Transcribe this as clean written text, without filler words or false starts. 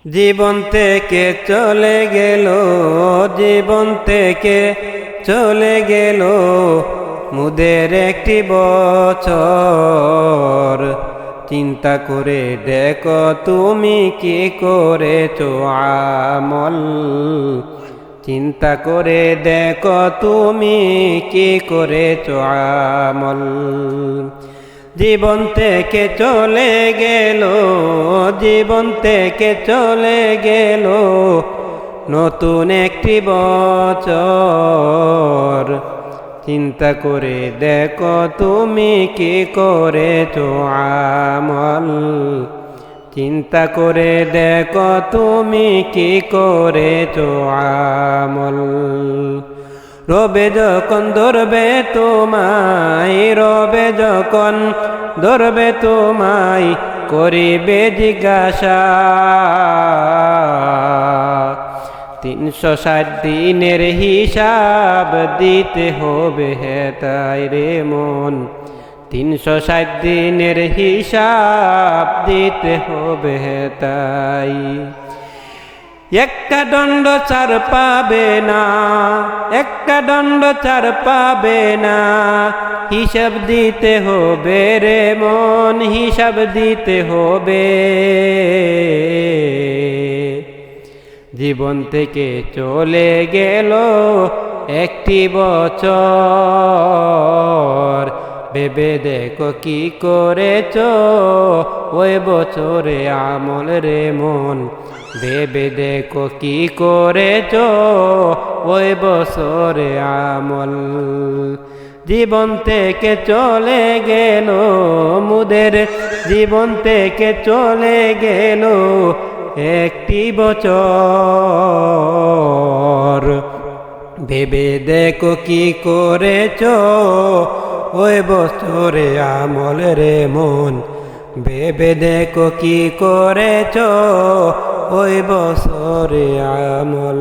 জীবন থেকে চলে গেল, জীবন থেকে চলে গেল মুদের একটি বছর। চিন্তা করে দেখো তুমি কি করেছো আমল, চিন্তা করে দেখো তুমি কি করেছো আমল। জীবন থেকে চলে গেল, জীবন থেকে চলে গেল নতুন একটি বছর। চিন্তা করে দেখো তুমি কি করেছো আমল, চিন্তা করে দেখো তুমি কি করেছো আমল। রবে যখন ধরবে তোমায়, রবে যখন ধরবে তোমায় করিবে জিজ্ঞাসা। 360 দিনের হিসাব দিতে হবে হে তাই রে মন, 360 দিনের হিসাব দিতে হবে হে তাই। একটা দণ্ড ছাড় পাবে না, একটা দণ্ড ছাড় পাবে না, হিসাব দিতে হবে রে মন, হিসাব দিতে হবে। জীবন থেকে চলে গেল একটি বছর, ভেবে দেখো কি করেছো ওই বছরে আমল রে মন, ভেবে দেখো কি করেছো ওই বছরে আমল। জীবন থেকে চলে গেল মুদের, জীবন থেকে চলে গেল একটি বছর। ভেবে দেখো কি করেছো ওই বছরে আমল রে মন, ভেবে দেখো কি করেছো ওই বছরে আমল।